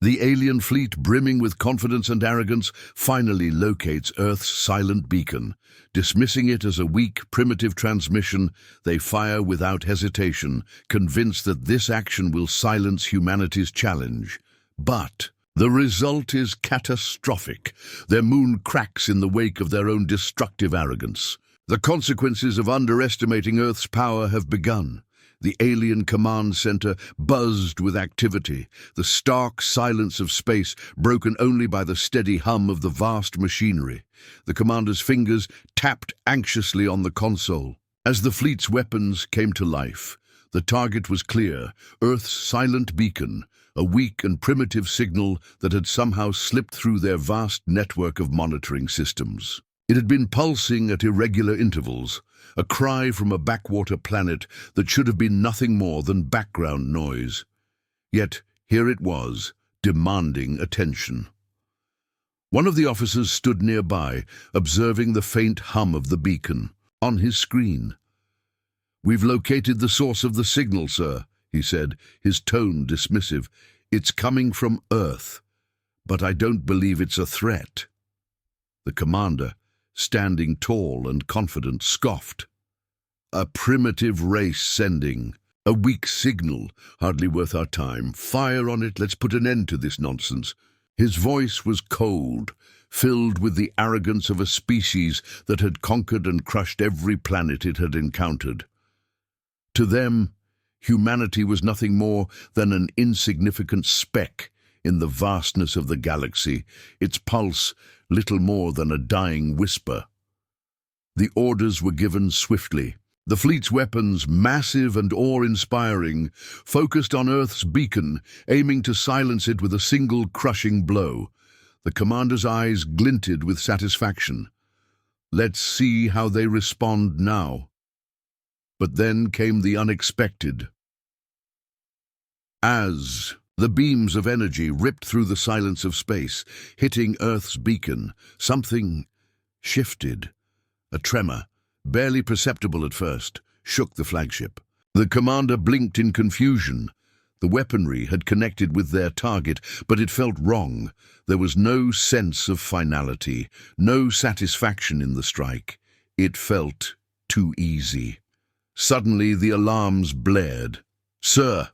The alien fleet, brimming with confidence and arrogance, finally locates Earth's silent beacon. Dismissing it as a weak, primitive transmission, they fire without hesitation, convinced that this action will silence humanity's challenge. But the result is catastrophic. Their moon cracks in the wake of their own destructive arrogance. The consequences of underestimating Earth's power have begun. The alien command center buzzed with activity, the stark silence of space broken only by the steady hum of the vast machinery. The commander's fingers tapped anxiously on the console. As the fleet's weapons came to life, the target was clear: Earth's silent beacon, a weak and primitive signal that had somehow slipped through their vast network of monitoring systems. It had been pulsing at irregular intervals, a cry from a backwater planet that should have been nothing more than background noise. Yet here it was, demanding attention. One of the officers stood nearby, observing the faint hum of the beacon. On his screen, "We've located the source of the signal, sir," he said, his tone dismissive. "It's coming from Earth, but I don't believe it's a threat." The commander, standing tall and confident, scoffed. "A primitive race sending a weak signal, hardly worth our time. Fire on it, let's put an end to this nonsense." His voice was cold, filled with the arrogance of a species that had conquered and crushed every planet it had encountered. To them, humanity was nothing more than an insignificant speck in the vastness of the galaxy, its pulse little more than a dying whisper. The orders were given swiftly. The fleet's weapons, massive and awe-inspiring, focused on Earth's beacon, aiming to silence it with a single crushing blow. The commander's eyes glinted with satisfaction. Let's see how they respond now. But then came the unexpected. As the beams of energy ripped through the silence of space, hitting Earth's beacon, something shifted. A tremor, barely perceptible at first, shook the flagship. The commander blinked in confusion. The weaponry had connected with their target, but it felt wrong. There was no sense of finality, no satisfaction in the strike. It felt too easy. Suddenly the alarms blared. "Sir,"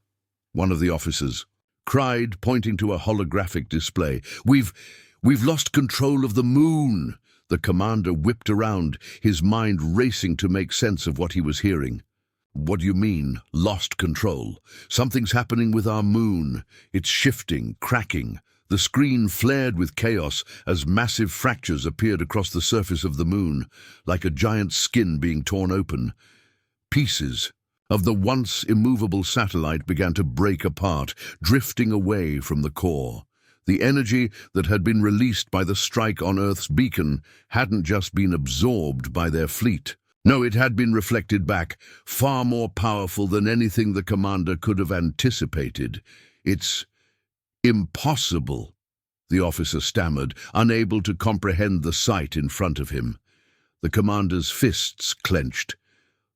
one of the officers cried, pointing to a holographic display. We've lost control of the moon." The commander whipped around, his mind racing to make sense of what he was hearing. "What do you mean, lost control? Something's happening with our moon. It's shifting, cracking." The screen flared with chaos as massive fractures appeared across the surface of the moon, like a giant skin being torn open. Pieces of the once immovable satellite began to break apart, drifting away from the core. The energy that had been released by the strike on Earth's beacon hadn't just been absorbed by their fleet. No, it had been reflected back, far more powerful than anything the commander could have anticipated. "It's impossible," the officer stammered, unable to comprehend the sight in front of him. The commander's fists clenched.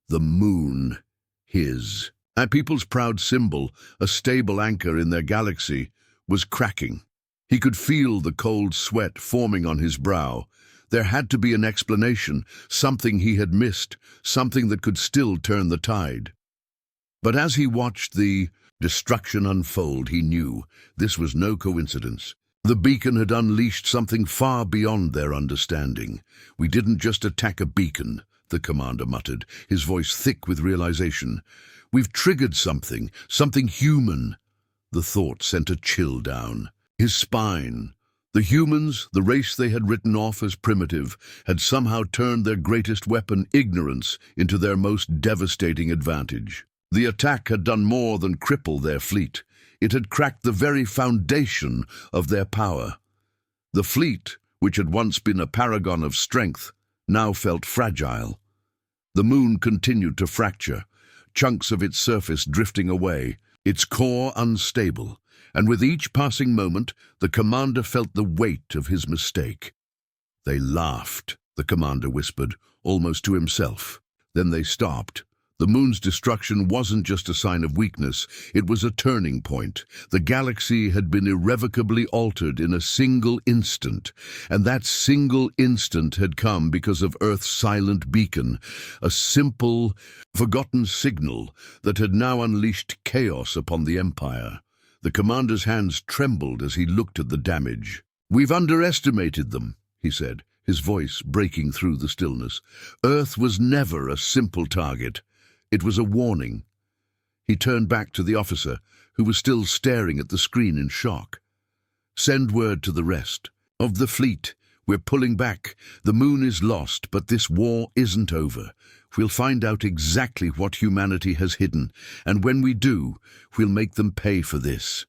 The moon, his, a people's proud symbol, a stable anchor in their galaxy, was cracking. He could feel the cold sweat forming on his brow. There had to be an explanation, something he had missed, something that could still turn the tide. But as he watched the destruction unfold, he knew this was no coincidence. The beacon had unleashed something far beyond their understanding. "We didn't just attack a beacon," the commander muttered, his voice thick with realization. "We've triggered something human." The thought sent a chill down his spine. The humans, the race they had written off as primitive, had somehow turned their greatest weapon, ignorance, into their most devastating advantage. The attack had done more than cripple their fleet. It had cracked the very foundation of their power. The fleet, which had once been a paragon of strength, now felt fragile. The moon continued to fracture, chunks of its surface drifting away, its core unstable, and with each passing moment, the commander felt the weight of his mistake. "They laughed," the commander whispered, almost to himself. Then they stopped. The moon's destruction wasn't just a sign of weakness, it was a turning point. The galaxy had been irrevocably altered in a single instant, and that single instant had come because of Earth's silent beacon, a simple, forgotten signal that had now unleashed chaos upon the Empire. The commander's hands trembled as he looked at the damage. "We've underestimated them," he said, his voice breaking through the stillness. "Earth was never a simple target. It was a warning." He turned back to the officer, who was still staring at the screen in shock. "Send word to the rest of the fleet. We're pulling back. The moon is lost, but this war isn't over. We'll find out exactly what humanity has hidden, and when we do, we'll make them pay for this."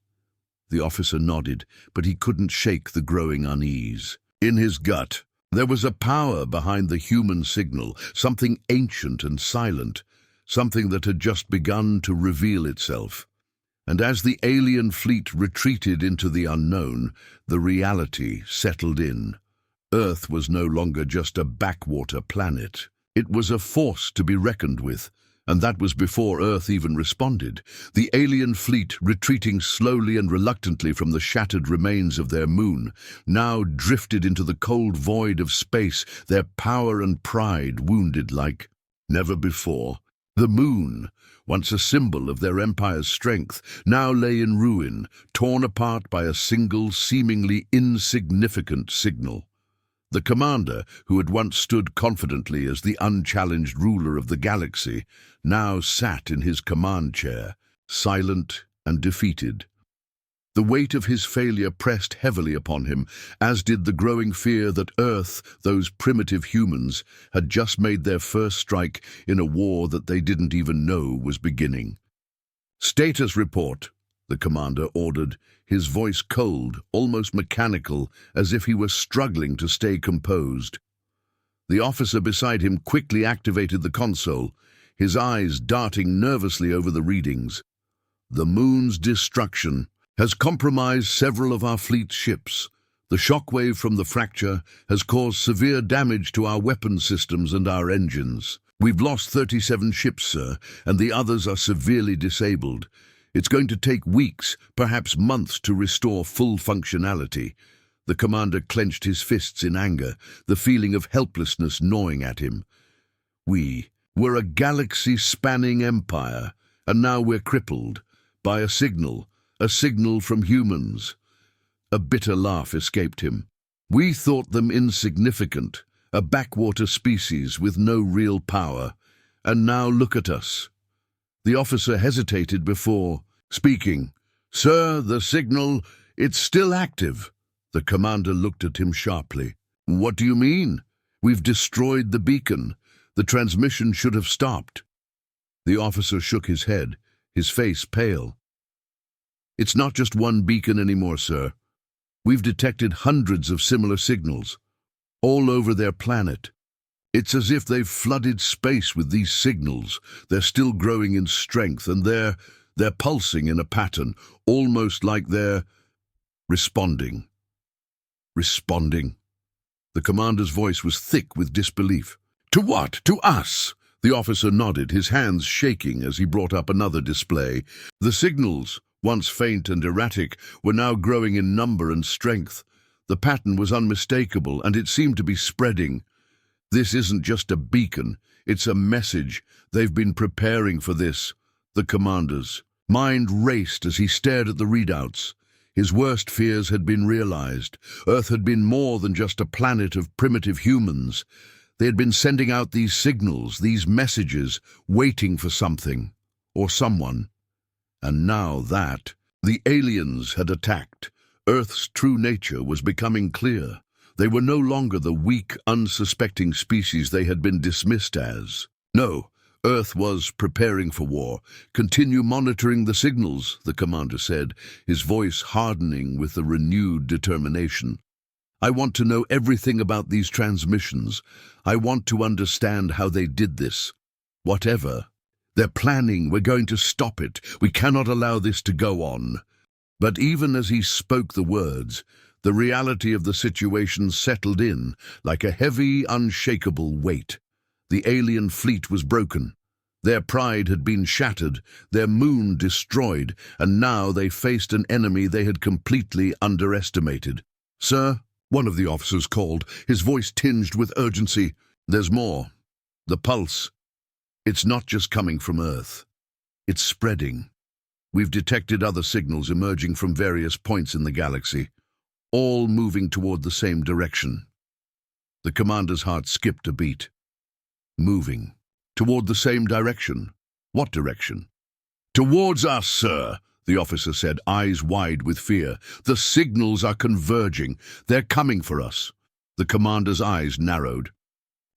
The officer nodded, but he couldn't shake the growing unease. In his gut, there was a power behind the human signal, something ancient and silent, something that had just begun to reveal itself. And as the alien fleet retreated into the unknown, the reality settled in. Earth was no longer just a backwater planet. It was a force to be reckoned with, and that was before Earth even responded. The alien fleet, retreating slowly and reluctantly from the shattered remains of their moon, now drifted into the cold void of space, their power and pride wounded like never before. The moon, once a symbol of their empire's strength, now lay in ruin, torn apart by a single, seemingly insignificant signal. The commander, who had once stood confidently as the unchallenged ruler of the galaxy, now sat in his command chair, silent and defeated. The weight of his failure pressed heavily upon him, as did the growing fear that Earth, those primitive humans, had just made their first strike in a war that they didn't even know was beginning. "Status report," the commander ordered, his voice cold, almost mechanical, as if he were struggling to stay composed. The officer beside him quickly activated the console, his eyes darting nervously over the readings. "The moon's destruction has compromised several of our fleet's ships. The shockwave from the fracture has caused severe damage to our weapon systems and our engines. We've lost 37 ships, sir, and the others are severely disabled. It's going to take weeks, perhaps months, to restore full functionality." The commander clenched his fists in anger, the feeling of helplessness gnawing at him. "We were a galaxy-spanning empire, and now we're crippled by a signal from humans." A bitter laugh escaped him. "We thought them insignificant, a backwater species with no real power, and now look at us." The officer hesitated before speaking. "Sir, the signal, it's still active." The commander looked at him sharply. "What do you mean? We've destroyed the beacon. The transmission should have stopped." The officer shook his head, his face pale. "It's not just one beacon anymore, sir. We've detected hundreds of similar signals, all over their planet. It's as if they've flooded space with these signals. They're still growing in strength, and they're pulsing in a pattern, almost like they're responding." Responding? The commander's voice was thick with disbelief. "To what? To us?" The officer nodded, his hands shaking as he brought up another display. The signals, once faint and erratic, were now growing in number and strength. The pattern was unmistakable, and it seemed to be spreading. "This isn't just a beacon, it's a message. They've been preparing for this." The commander's mind raced as he stared at the readouts. His worst fears had been realized. Earth had been more than just a planet of primitive humans. They had been sending out these signals, these messages, waiting for something, or someone. And now that the aliens had attacked, Earth's true nature was becoming clear. They were no longer the weak, unsuspecting species they had been dismissed as. No, Earth was preparing for war. "Continue monitoring the signals," the commander said, his voice hardening with a renewed determination. "I want to know everything about these transmissions. I want to understand how they did this. Whatever they're planning, we're going to stop it. We cannot allow this to go on." But even as he spoke the words, the reality of the situation settled in like a heavy, unshakable weight. The alien fleet was broken. Their pride had been shattered, their moon destroyed, and now they faced an enemy they had completely underestimated. "Sir," one of the officers called, his voice tinged with urgency. "There's more. The pulse. It's not just coming from Earth. It's spreading. We've detected other signals emerging from various points in the galaxy, all moving toward the same direction." The commander's heart skipped a beat. Moving. Toward the same direction. What direction? "Towards us, sir," the officer said, eyes wide with fear. "The signals are converging. They're coming for us." The commander's eyes narrowed.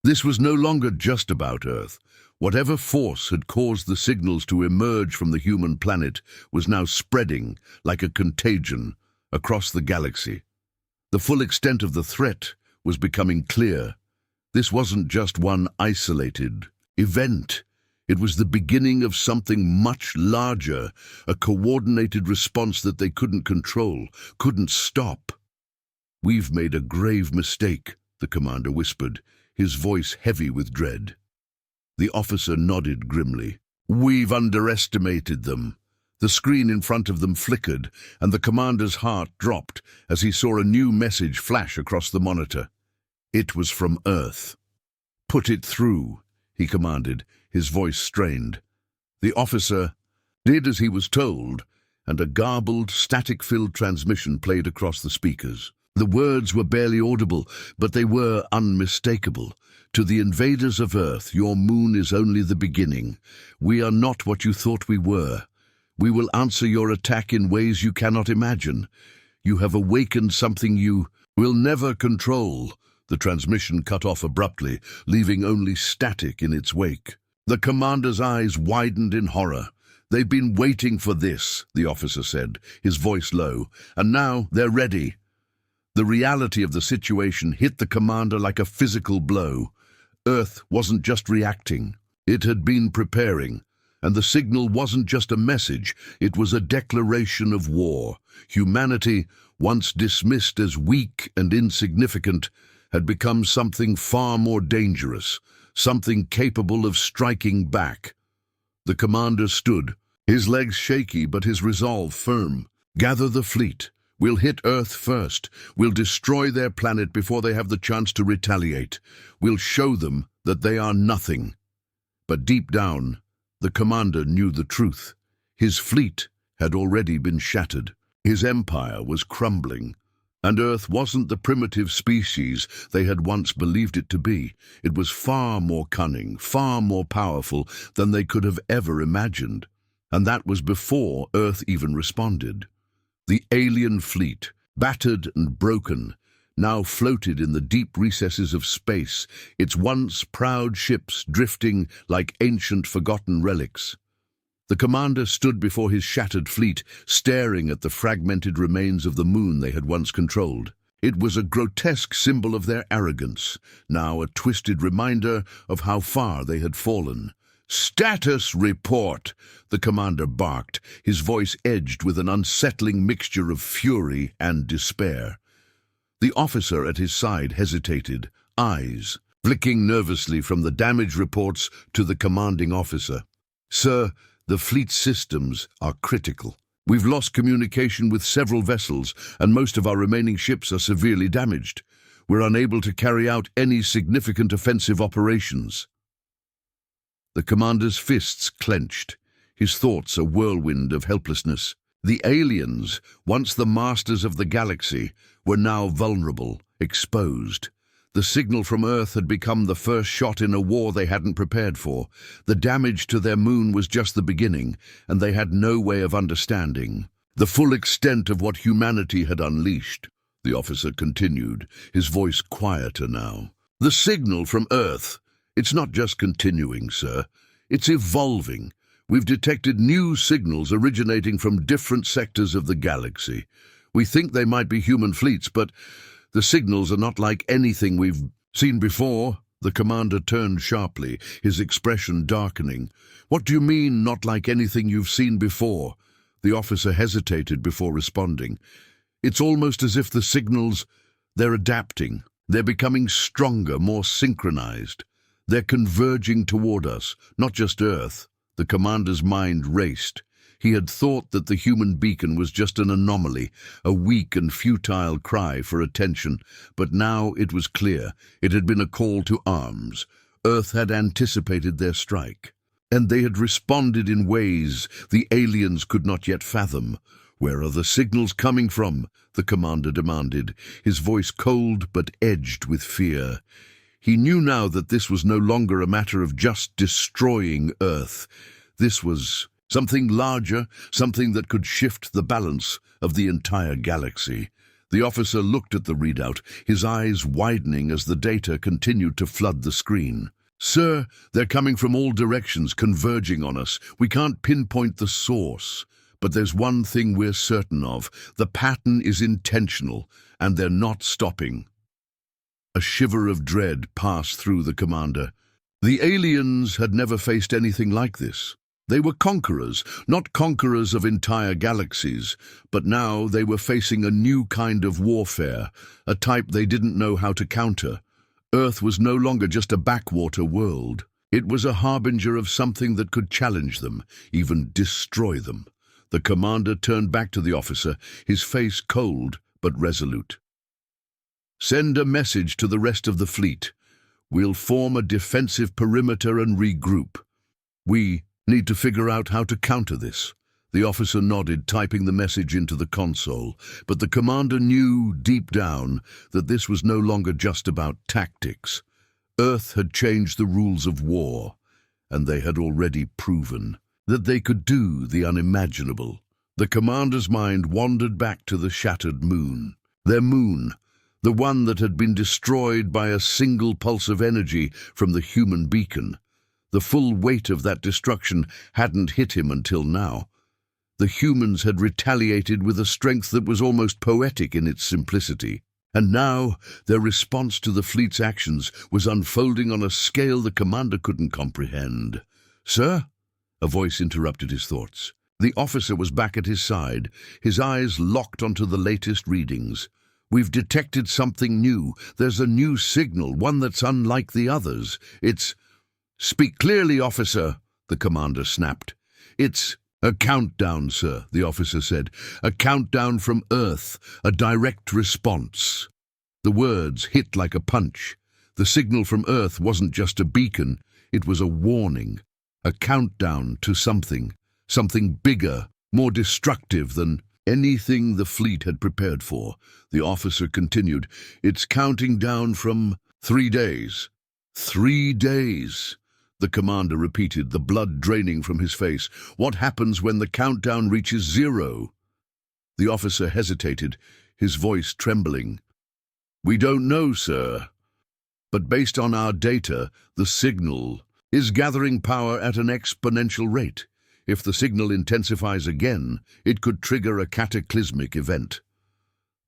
This was no longer just about Earth. Whatever force had caused the signals to emerge from the human planet was now spreading like a contagion across the galaxy. The full extent of the threat was becoming clear. This wasn't just one isolated event. It was the beginning of something much larger, a coordinated response that they couldn't control, couldn't stop. "We've made a grave mistake," the commander whispered, his voice heavy with dread. The officer nodded grimly. "We've underestimated them." The screen in front of them flickered, and the commander's heart dropped as he saw a new message flash across the monitor. It was from Earth. "Put it through," he commanded, his voice strained. The officer did as he was told, and a garbled, static-filled transmission played across the speakers. The words were barely audible, but they were unmistakable. "To the invaders of Earth, your moon is only the beginning. We are not what you thought we were. We will answer your attack in ways you cannot imagine. You have awakened something you will never control." The transmission cut off abruptly, leaving only static in its wake. The commander's eyes widened in horror. "They've been waiting for this," the officer said, his voice low, "and now they're ready." The reality of the situation hit the commander like a physical blow. Earth wasn't just reacting. It had been preparing. And the signal wasn't just a message, it was a declaration of war. Humanity, once dismissed as weak and insignificant, had become something far more dangerous, something capable of striking back. The commander stood, his legs shaky but his resolve firm. "Gather the fleet. We'll hit Earth first. We'll destroy their planet before they have the chance to retaliate. We'll show them that they are nothing." But deep down, the commander knew the truth. His fleet had already been shattered. His empire was crumbling. And Earth wasn't the primitive species they had once believed it to be. It was far more cunning, far more powerful than they could have ever imagined. And that was before Earth even responded. The alien fleet, battered and broken, now floated in the deep recesses of space, its once proud ships drifting like ancient forgotten relics. The commander stood before his shattered fleet, staring at the fragmented remains of the moon they had once controlled. It was a grotesque symbol of their arrogance, now a twisted reminder of how far they had fallen. "Status report," the commander barked, his voice edged with an unsettling mixture of fury and despair. The officer at his side hesitated, eyes flicking nervously from the damage reports to the commanding officer. "Sir, the fleet systems are critical. We've lost communication with several vessels, and most of our remaining ships are severely damaged. We're unable to carry out any significant offensive operations." The commander's fists clenched, his thoughts a whirlwind of helplessness. The aliens, once the masters of the galaxy, were now vulnerable, exposed. The signal from Earth had become the first shot in a war they hadn't prepared for. The damage to their moon was just the beginning, and they had no way of understanding the full extent of what humanity had unleashed. The officer continued, his voice quieter now. "The signal from Earth, it's not just continuing, sir. It's evolving. We've detected new signals originating from different sectors of the galaxy. We think they might be human fleets, but the signals are not like anything we've seen before." The commander turned sharply, his expression darkening. "What do you mean, not like anything you've seen before?" The officer hesitated before responding. "It's almost as if the signals, they're adapting. They're becoming stronger, more synchronized. They're converging toward us, not just Earth. The commander's mind raced. He had thought that the human beacon was just an anomaly, a weak and futile cry for attention, but now it was clear. It had been a call to arms. Earth had anticipated their strike, and they had responded in ways the aliens could not yet fathom. "Where are the signals coming from?" the commander demanded, his voice cold but edged with fear. He knew now that this was no longer a matter of just destroying Earth. This was something larger, something that could shift the balance of the entire galaxy. The officer looked at the readout, his eyes widening as the data continued to flood the screen. "Sir, they're coming from all directions, converging on us. We can't pinpoint the source. But there's one thing we're certain of. The pattern is intentional, and they're not stopping." A shiver of dread passed through the commander. The aliens had never faced anything like this. They were conquerors, not conquerors of entire galaxies, but now they were facing a new kind of warfare, a type they didn't know how to counter. Earth was no longer just a backwater world. It was a harbinger of something that could challenge them, even destroy them. The commander turned back to the officer, his face cold but resolute. "Send a message to the rest of the fleet. We'll form a defensive perimeter and regroup. We need to figure out how to counter this." The officer nodded, typing the message into the console, but the commander knew deep down that this was no longer just about tactics. Earth had changed the rules of war, and they had already proven that they could do the unimaginable. The commander's mind wandered back to the shattered moon. Their moon, the one that had been destroyed by a single pulse of energy from the human beacon. The full weight of that destruction hadn't hit him until now. The humans had retaliated with a strength that was almost poetic in its simplicity. And now their response to the fleet's actions was unfolding on a scale the commander couldn't comprehend. "Sir?" A voice interrupted his thoughts. The officer was back at his side, his eyes locked onto the latest readings. "We've detected something new. There's a new signal, one that's unlike the others. It's—" "Speak clearly, officer," the commander snapped. "It's a countdown, sir," the officer said. "A countdown from Earth, a direct response." The words hit like a punch. The signal from Earth wasn't just a beacon, it was a warning. A countdown to something bigger, more destructive than anything the fleet had prepared for. The officer continued, "It's counting down from 3 days. 3 days." The commander repeated, the blood draining from his face. "What happens when the countdown reaches 0? The officer hesitated, his voice trembling. "We don't know, sir. But based on our data, the signal is gathering power at an exponential rate. If the signal intensifies again, it could trigger a cataclysmic event."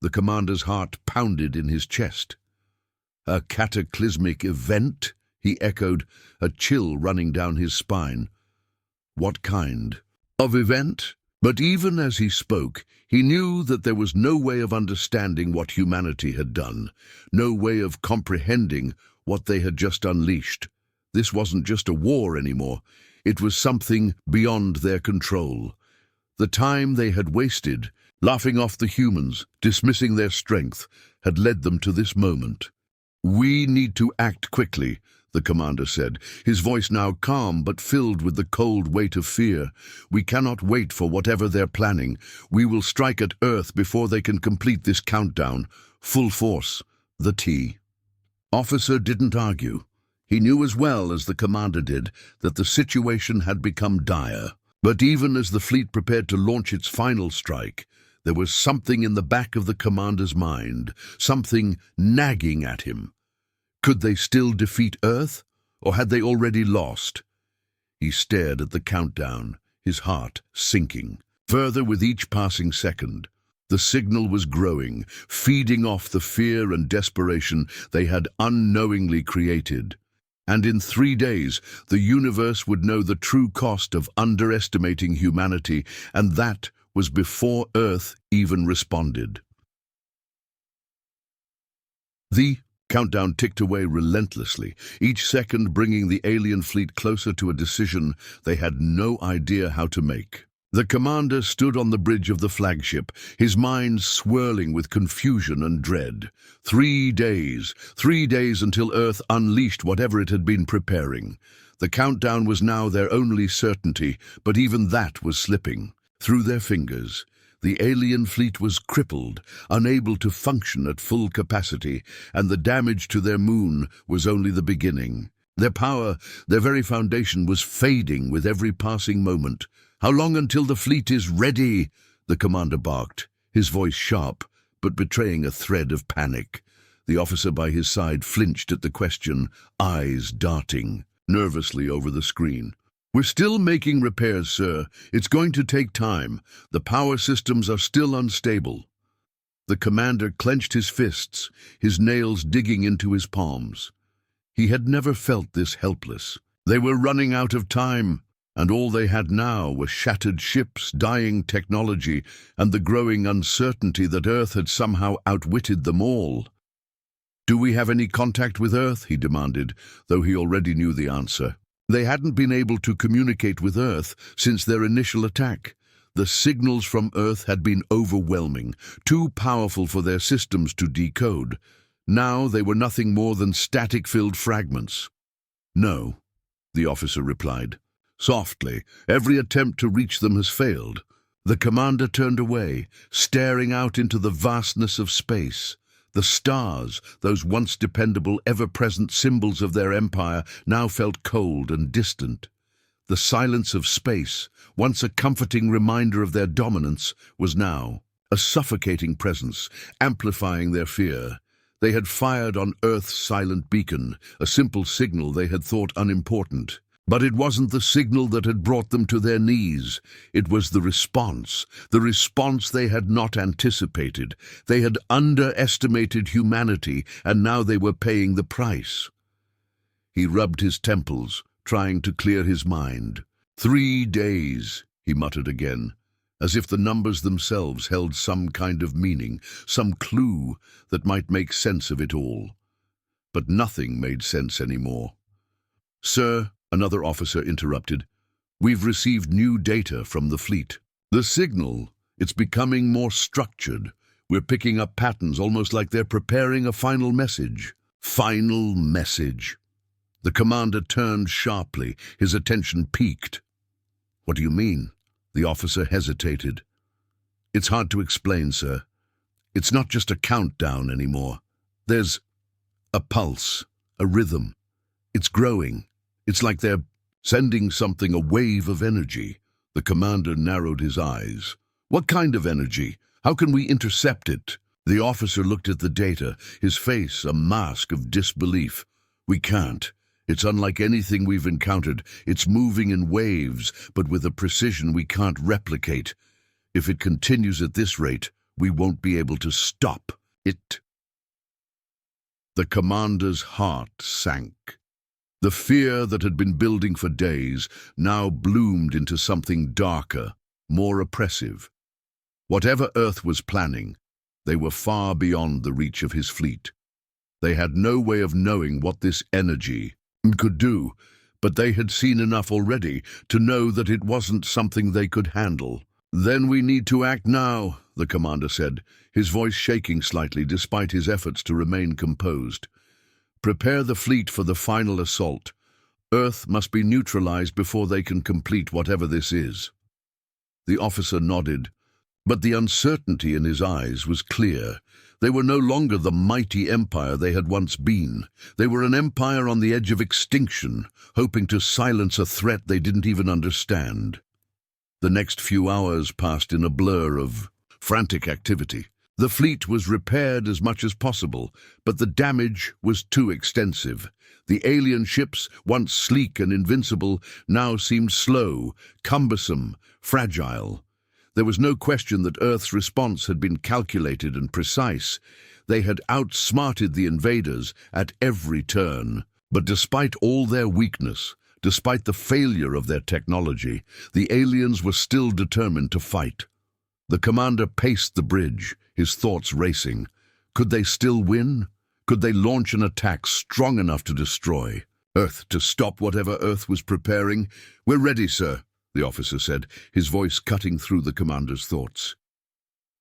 The commander's heart pounded in his chest. "A cataclysmic event?" he echoed, a chill running down his spine. What kind of event? But even as he spoke, he knew that there was no way of understanding what humanity had done, no way of comprehending what they had just unleashed. This wasn't just a war anymore. It was something beyond their control. The time they had wasted, laughing off the humans, dismissing their strength, had led them to this moment. "We need to act quickly," the commander said, his voice now calm but filled with the cold weight of fear. "We cannot wait for whatever they're planning. We will strike at Earth before they can complete this countdown. Full force, the T." Officer didn't argue. He knew as well as the commander did that the situation had become dire. But even as the fleet prepared to launch its final strike, there was something in the back of the commander's mind, something nagging at him. Could they still defeat Earth, or had they already lost? He stared at the countdown, his heart sinking. Further with each passing second, the signal was growing, feeding off the fear and desperation they had unknowingly created. And in 3 days, the universe would know the true cost of underestimating humanity, and that was before Earth even responded. The Countdown ticked away relentlessly, each second bringing the alien fleet closer to a decision they had no idea how to make. The commander stood on the bridge of the flagship, his mind swirling with confusion and dread. 3 days until Earth unleashed whatever it had been preparing. The countdown was now their only certainty, but even that was slipping through their fingers. The alien fleet was crippled, unable to function at full capacity, and the damage to their moon was only the beginning. Their power, their very foundation, was fading with every passing moment. "How long until the fleet is ready?" the commander barked, his voice sharp, but betraying a thread of panic. The officer by his side flinched at the question, eyes darting nervously over the screen. "We're still making repairs, sir. It's going to take time. The power systems are still unstable." The commander clenched his fists, his nails digging into his palms. He had never felt this helpless. They were running out of time, and all they had now were shattered ships, dying technology, and the growing uncertainty that Earth had somehow outwitted them all. "Do we have any contact with Earth?" he demanded, though he already knew the answer. They hadn't been able to communicate with Earth since their initial attack. The signals from Earth had been overwhelming, too powerful for their systems to decode. Now they were nothing more than static-filled fragments. "No," the officer replied. Softly, "every attempt to reach them has failed." The commander turned away, staring out into the vastness of space. The stars, those once dependable, ever-present symbols of their empire, now felt cold and distant. The silence of space, once a comforting reminder of their dominance, was now a suffocating presence, amplifying their fear. They had fired on Earth's silent beacon, a simple signal they had thought unimportant. But it wasn't the signal that had brought them to their knees. It was the response they had not anticipated. They had underestimated humanity, and now they were paying the price. He rubbed his temples, trying to clear his mind. 3 days, he muttered again, as if the numbers themselves held some kind of meaning, some clue that might make sense of it all. But nothing made sense anymore. "Sir," another officer interrupted, "we've received new data from the fleet. The signal, it's becoming more structured. We're picking up patterns almost like they're preparing a final message." Final message. The commander turned sharply, his attention peaked. "What do you mean?" The officer hesitated. "It's hard to explain, sir. It's not just a countdown anymore. There's a pulse, a rhythm. It's growing. It's like they're sending something, a wave of energy." The commander narrowed his eyes. "What kind of energy? How can we intercept it?" The officer looked at the data, his face a mask of disbelief. "We can't. It's unlike anything we've encountered. It's moving in waves, but with a precision we can't replicate. If it continues at this rate, we won't be able to stop it." The commander's heart sank. The fear that had been building for days now bloomed into something darker, more oppressive. Whatever Earth was planning, they were far beyond the reach of his fleet. They had no way of knowing what this energy could do, but they had seen enough already to know that it wasn't something they could handle. "Then we need to act now," the commander said, his voice shaking slightly despite his efforts to remain composed. "Prepare the fleet for the final assault. Earth must be neutralized before they can complete whatever this is." The officer nodded, but the uncertainty in his eyes was clear. They were no longer the mighty empire they had once been. They were an empire on the edge of extinction, hoping to silence a threat they didn't even understand. The next few hours passed in a blur of frantic activity. The fleet was repaired as much as possible, but the damage was too extensive. The alien ships, once sleek and invincible, now seemed slow, cumbersome, fragile. There was no question that Earth's response had been calculated and precise. They had outsmarted the invaders at every turn. But despite all their weakness, despite the failure of their technology, the aliens were still determined to fight. The commander paced the bridge, his thoughts racing. Could they still win? Could they launch an attack strong enough to destroy Earth, to stop whatever Earth was preparing? "We're ready, sir," the officer said, his voice cutting through the commander's thoughts.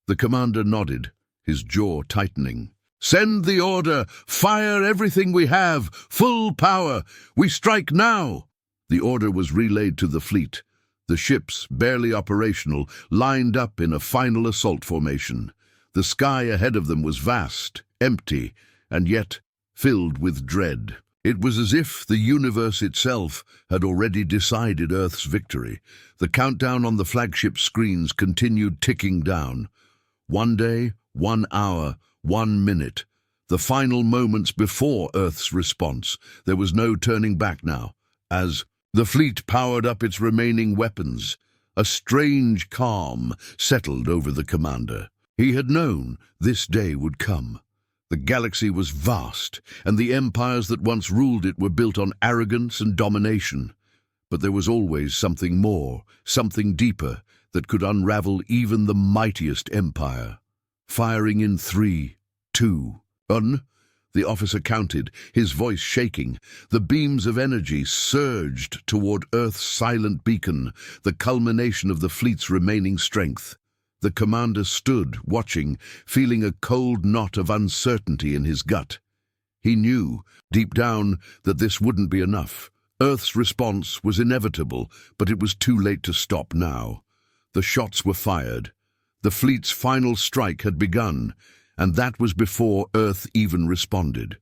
The commander nodded, his jaw tightening. "Send the order! Fire everything we have! Full power! We strike now!" The order was relayed to the fleet. The ships, barely operational, lined up in a final assault formation. The sky ahead of them was vast, empty, and yet filled with dread. It was as if the universe itself had already decided Earth's victory. The countdown on the flagship screens continued ticking down. 1 day, 1 hour, 1 minute. The final moments before Earth's response. There was no turning back now. As the fleet powered up its remaining weapons, a strange calm settled over the commander. He had known this day would come. The galaxy was vast, and the empires that once ruled it were built on arrogance and domination. But there was always something more, something deeper, that could unravel even the mightiest empire. Firing in 3, 2, 1. The officer counted, his voice shaking. The beams of energy surged toward Earth's silent beacon, the culmination of the fleet's remaining strength. The commander stood, watching, feeling a cold knot of uncertainty in his gut. He knew, deep down, that this wouldn't be enough. Earth's response was inevitable, but it was too late to stop now. The shots were fired. The fleet's final strike had begun, and that was before Earth even responded.